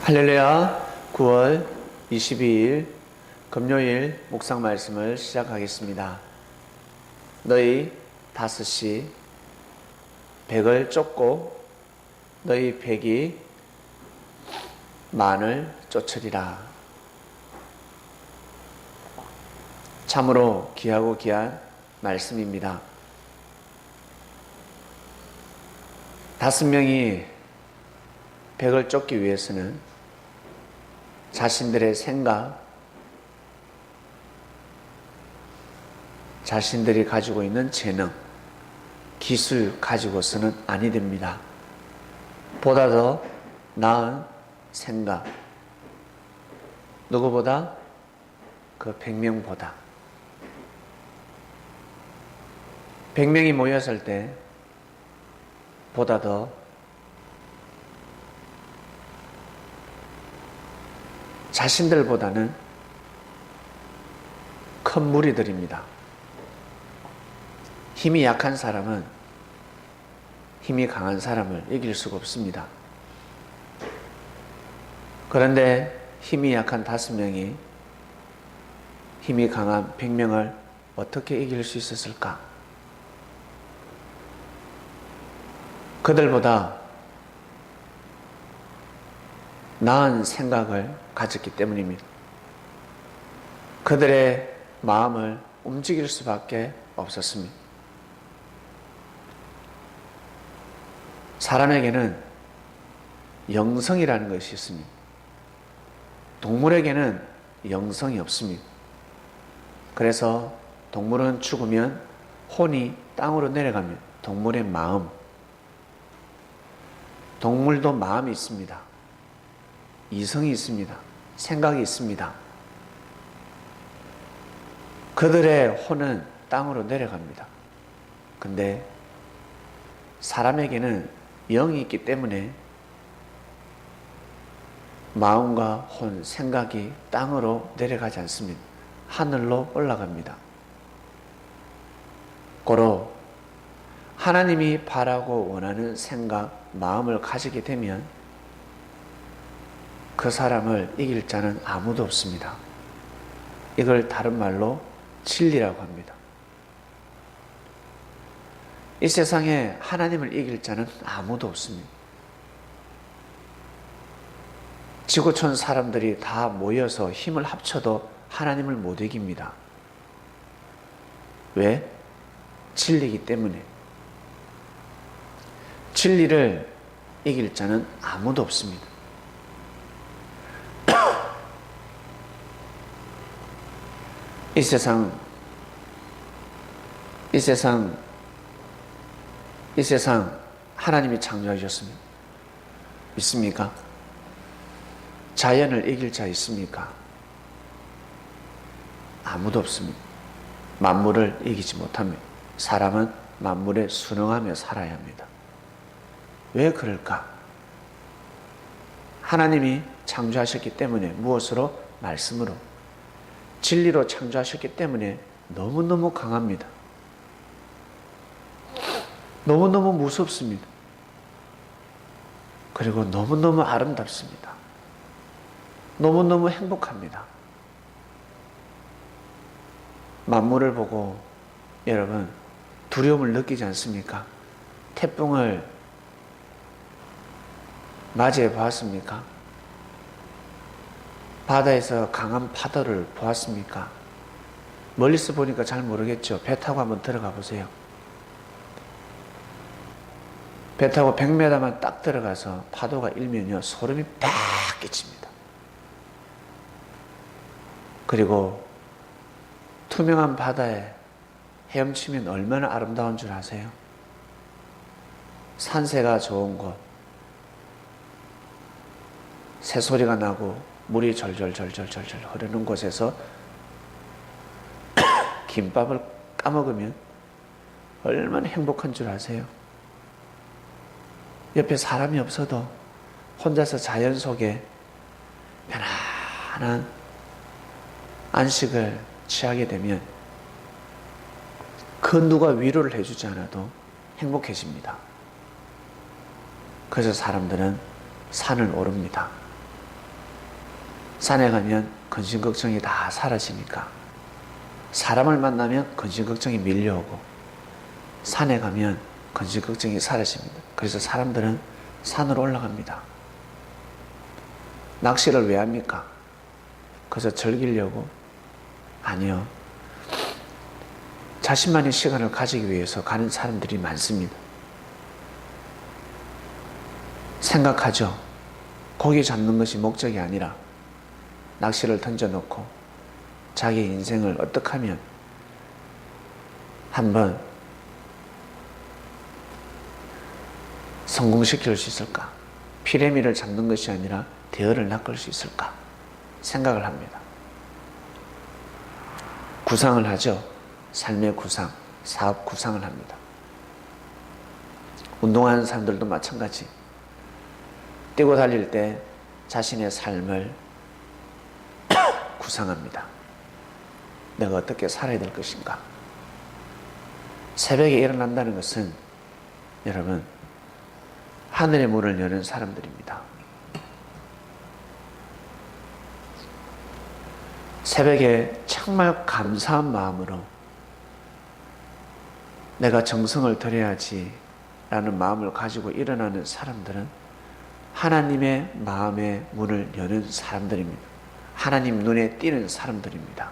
할렐루야. 9월 22일 금요일 묵상 말씀을 시작하겠습니다. 너희 다섯이 백을 쫓고 너희 백이 만을 쫓으리라. 참으로 귀하고 귀한 말씀입니다. 5명이 백을 쫓기 위해서는 자신들의 생각, 자신들이 가지고 있는 재능, 기술 가지고서는 아니 됩니다. 보다 더 나은 생각, 누구보다? 그 100명보다. 100명이 모였을 때 보다 더 자신들보다는 큰 무리들입니다. 힘이 약한 사람은 힘이 강한 사람을 이길 수가 없습니다. 그런데 힘이 약한 5명이 힘이 강한 100명을 어떻게 이길 수 있었을까? 그들보다 나은 생각을 가졌기 때문입니다. 그들의 마음을 움직일 수밖에 없었습니다. 사람에게는 영성이라는 것이 있습니다. 동물에게는 영성이 없습니다. 그래서 동물은 죽으면 혼이 땅으로 내려가면 동물의 마음, 동물도 마음이 있습니다. 이성이 있습니다. 생각이 있습니다. 그들의 혼은 땅으로 내려갑니다. 근데 사람에게는 영이 있기 때문에 마음과 혼, 생각이 땅으로 내려가지 않습니다. 하늘로 올라갑니다. 고로 하나님이 바라고 원하는 생각, 마음을 가지게 되면 그 사람을 이길 자는 아무도 없습니다. 이걸 다른 말로 진리라고 합니다. 이 세상에 하나님을 이길 자는 아무도 없습니다. 지구촌 사람들이 다 모여서 힘을 합쳐도 하나님을 못 이깁니다. 왜? 진리이기 때문에. 진리를 이길 자는 아무도 없습니다. 이 세상 하나님이 창조하셨습니다. 있습니까? 자연을 이길 자 있습니까? 아무도 없습니다. 만물을 이기지 못합니다. 사람은 만물에 순응하며 살아야 합니다. 왜 그럴까? 하나님이 창조하셨기 때문에 무엇으로? 말씀으로. 진리로 창조하셨기 때문에 너무너무 강합니다. 너무너무 무섭습니다. 그리고 너무너무 아름답습니다. 너무너무 행복합니다. 만물을 보고 여러분 두려움을 느끼지 않습니까? 태풍을 맞이해 보았습니까? 바다에서 강한 파도를 보았습니까? 멀리서 보니까 잘 모르겠죠. 배 타고 한번 들어가 보세요. 배 타고 100m만 딱 들어가서 파도가 일면요 소름이 팍 끼칩니다. 그리고 투명한 바다에 헤엄치면 얼마나 아름다운 줄 아세요? 산세가 좋은 곳, 새소리가 나고 물이 절절절절절절 흐르는 곳에서 김밥을 까먹으면 얼마나 행복한 줄 아세요? 옆에 사람이 없어도 혼자서 자연 속에 편안한 안식을 취하게 되면 그 누가 위로를 해주지 않아도 행복해집니다. 그래서 사람들은 산을 오릅니다. 산에 가면 근심 걱정이 다 사라지니까. 사람을 만나면 근심 걱정이 밀려오고, 산에 가면 근심 걱정이 사라집니다. 그래서 사람들은 산으로 올라갑니다. 낚시를 왜 합니까? 그래서 즐기려고? 아니요. 자신만의 시간을 가지기 위해서 가는 사람들이 많습니다. 생각하죠. 고기 잡는 것이 목적이 아니라 낚시를 던져놓고 자기 인생을 어떻게 하면 한번 성공시킬 수 있을까? 피레미를 잡는 것이 아니라 대어를 낚을 수 있을까? 생각을 합니다. 구상을 하죠. 삶의 구상, 사업 구상을 합니다. 운동하는 사람들도 마찬가지. 뛰고 달릴 때 자신의 삶을 구상합니다. 내가 어떻게 살아야 될 것인가? 새벽에 일어난다는 것은 여러분, 하늘의 문을 여는 사람들입니다. 새벽에 정말 감사한 마음으로 내가 정성을 들여야지 라는 마음을 가지고 일어나는 사람들은 하나님의 마음의 문을 여는 사람들입니다. 하나님 눈에 띄는 사람들입니다.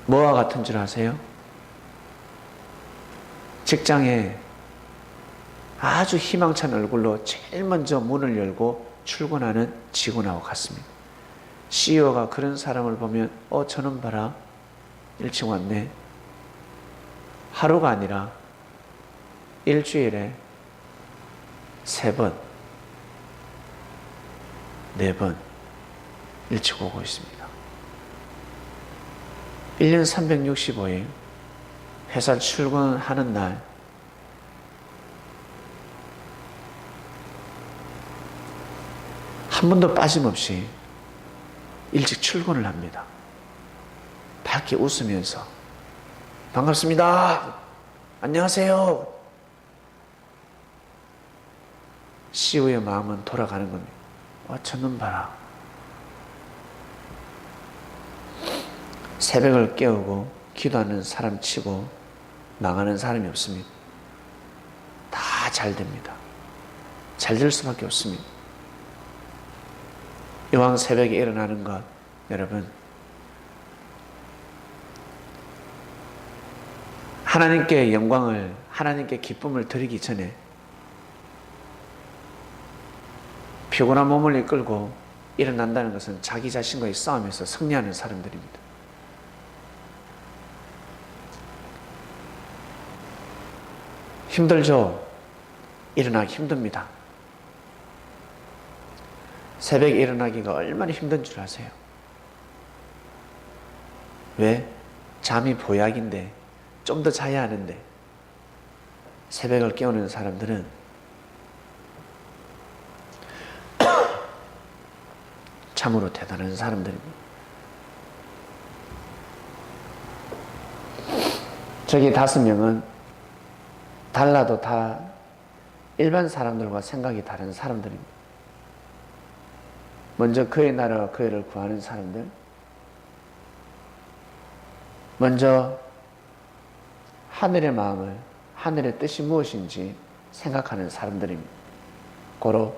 뭐와 같은 줄 아세요? 직장에 아주 희망찬 얼굴로 제일 먼저 문을 열고 출근하는 직원하고 같습니다. CEO가 그런 사람을 보면 저놈 봐라, 일찍 왔네. 하루가 아니라 일주일에 3번, 4번 일찍 오고 있습니다. 1년 365일 회사 출근하는 날 한 번도 빠짐없이 일찍 출근을 합니다. 밝게 웃으면서 반갑습니다. 안녕하세요. CEO의 마음은 돌아가는 겁니다. 저놈 봐라. 새벽을 깨우고 기도하는 사람 치고 망하는 사람이 없습니다. 다 잘 됩니다. 잘 될 수밖에 없습니다. 이왕 새벽에 일어나는 것, 여러분, 하나님께 영광을, 하나님께 기쁨을 드리기 전에 피곤한 몸을 이끌고 일어난다는 것은 자기 자신과의 싸움에서 승리하는 사람들입니다. 힘들죠? 일어나기 힘듭니다. 새벽에 일어나기가 얼마나 힘든 줄 아세요? 왜? 잠이 보약인데 좀 더 자야 하는데 새벽을 깨우는 사람들은 참으로 대단한 사람들입니다. 저기 5명은 달라도 다 일반 사람들과 생각이 다른 사람들입니다. 먼저 그의 나라와 그의 를 구하는 사람들, 먼저 하늘의 마음을, 하늘의 뜻이 무엇인지 생각하는 사람들입니다. 고로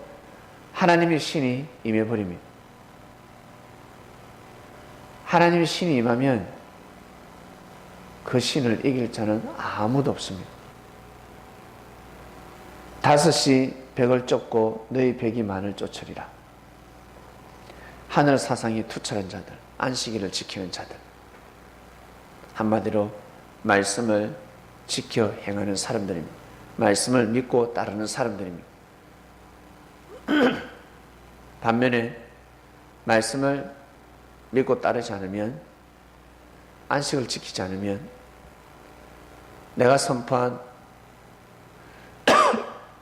하나님의 신이 임해버립니다. 하나님의 신이 임하면 그 신을 이길 자는 아무도 없습니다. 5시 벽을 쫓고 너희 벽이 만을 쫓으리라. 하늘 사상이 투철한 자들, 안식일을 지키는 자들, 한마디로 말씀을 지켜 행하는 사람들입니다. 말씀을 믿고 따르는 사람들입니다. 반면에 말씀을 믿고 따르지 않으면, 안식을 지키지 않으면, 내가 선포한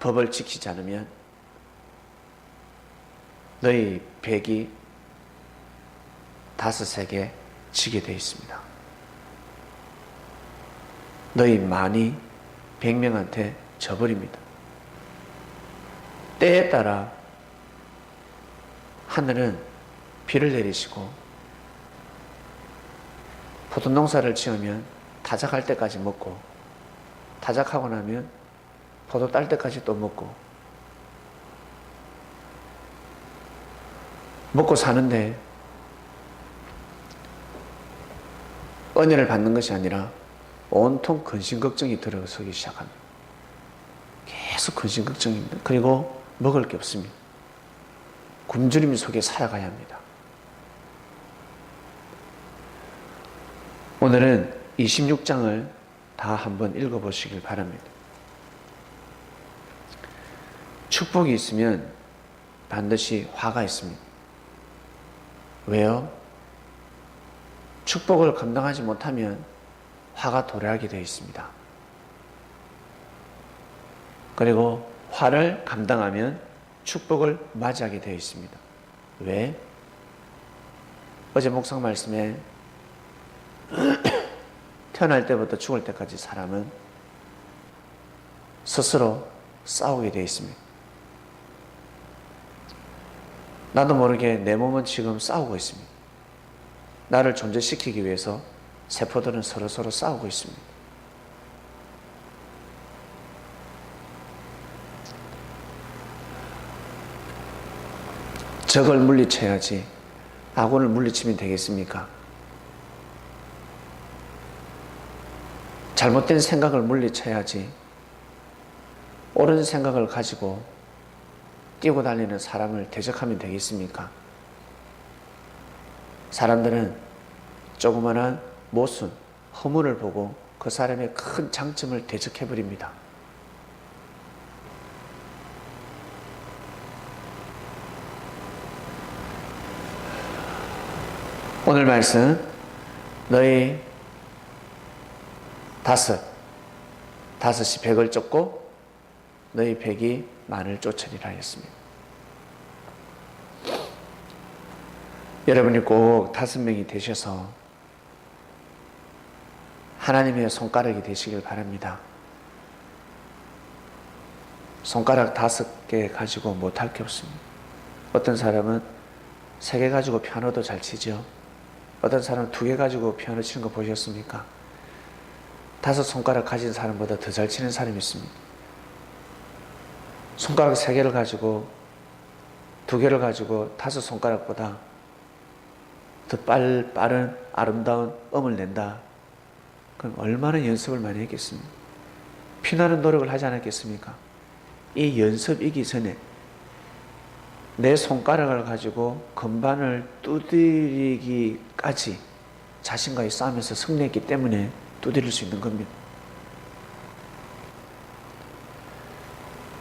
법을 지키지 않으면 너희 벽이 5개 지게 되어 있습니다. 너희 많이 100명한테 져버립니다. 때에 따라 하늘은 비를 내리시고 포도농사를 지으면 타작할 때까지 먹고 타작하고 나면 포도 딸 때까지 또 먹고 사는데 은혜를 받는 것이 아니라 온통 근심걱정이 들어서기 시작합니다. 계속 근심걱정입니다. 그리고 먹을 게 없습니다. 굶주림 속에 살아가야 합니다. 오늘은 26장을 다 한번 읽어보시길 바랍니다. 축복이 있으면 반드시 화가 있습니다. 왜요? 축복을 감당하지 못하면 화가 도래하게 되어 있습니다. 그리고 화를 감당하면 축복을 맞이하게 되어 있습니다. 왜? 어제 목상 말씀에 태어날 때부터 죽을 때까지 사람은 스스로 싸우게 되어 있습니다. 나도 모르게 내 몸은 지금 싸우고 있습니다. 나를 존재시키기 위해서 세포들은 서로 싸우고 있습니다. 적을 물리쳐야지 아군을 물리치면 되겠습니까? 잘못된 생각을 물리쳐야지 옳은 생각을 가지고 뛰고 달리는 사람을 대적하면 되겠습니까? 사람들은 조그마한 모순, 허물을 보고 그 사람의 큰 장점을 대적해버립니다. 오늘 말씀, 너희 다섯이 백을 쫓고 너희 백이 만을 쫓으리라 하였습니다. 여러분이 꼭 5명이 되셔서 하나님의 손가락이 되시길 바랍니다. 손가락 5개 가지고 못할 게 없습니다. 어떤 사람은 3개 가지고 피아노도 잘 치죠. 어떤 사람은 2개 가지고 피아노 치는 거 보셨습니까? 5 손가락 가진 사람보다 더 잘 치는 사람이 있습니다. 손가락 3개를 가지고 2개를 가지고 5 손가락보다 더 빠른 아름다운 음을 낸다. 그럼 얼마나 연습을 많이 했겠습니까? 피나는 노력을 하지 않았겠습니까? 이 연습이기 전에 내 손가락을 가지고 건반을 두드리기까지 자신과의 싸움에서 승리했기 때문에 두드릴 수 있는 겁니다.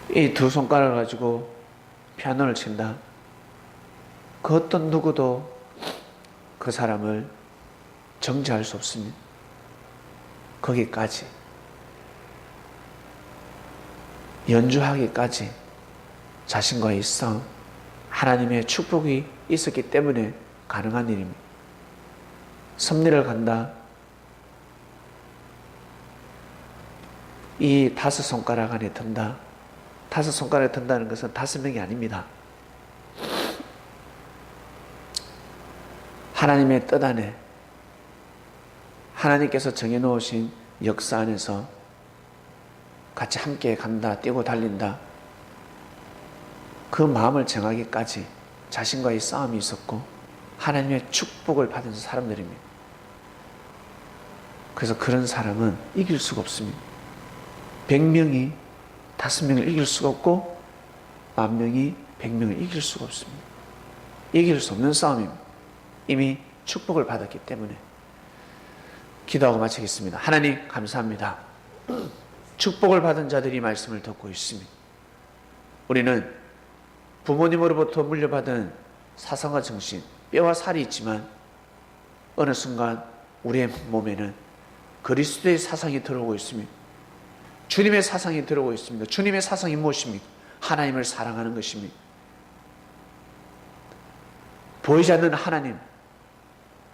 이 2 손가락을 가지고 피아노를 친다. 그 어떤 누구도 그 사람을 정죄할 수 없습니다. 거기까지 연주하기까지 자신과의 싸움, 하나님의 축복이 있었기 때문에 가능한 일입니다. 섭리를 간다. 이 5 손가락 안에 든다. 5 손가락에 든다는 것은 5명이 아닙니다. 하나님의 뜻 안에 하나님께서 정해놓으신 역사 안에서 같이 함께 간다, 뛰고 달린다. 그 마음을 정하기까지 자신과의 싸움이 있었고 하나님의 축복을 받은 사람들입니다. 그래서 그런 사람은 이길 수가 없습니다. 100명이 5명을 이길 수가 없고 10,000명이 100명을 이길 수가 없습니다. 이길 수 없는 싸움입니다. 이미 축복을 받았기 때문에. 기도하고 마치겠습니다. 하나님 감사합니다. 축복을 받은 자들이 말씀을 듣고 있습니다. 우리는 부모님으로부터 물려받은 사상과 정신, 뼈와 살이 있지만 어느 순간 우리의 몸에는 그리스도의 사상이 들어오고 있습니다. 주님의 사상이 들어오고 있습니다. 주님의 사상이 무엇입니까? 하나님을 사랑하는 것입니다. 보이지 않는 하나님,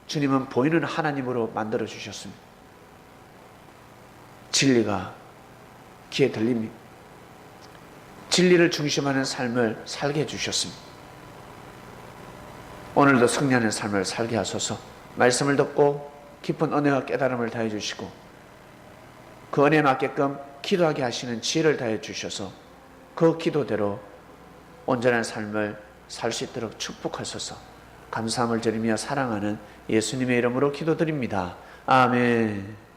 주님은 보이는 하나님으로 만들어 주셨습니다. 진리가 귀에 들립니다. 진리를 중심하는 삶을 살게 해주셨습니다. 오늘도 승리하는 삶을 살게 하소서. 말씀을 듣고 깊은 은혜와 깨달음을 더해 주시고 그 은혜에 맞게끔 기도하게 하시는 지혜를 더해 주셔서 그 기도대로 온전한 삶을 살 수 있도록 축복하소서. 감사함을 드리며 사랑하는 예수님의 이름으로 기도드립니다. 아멘.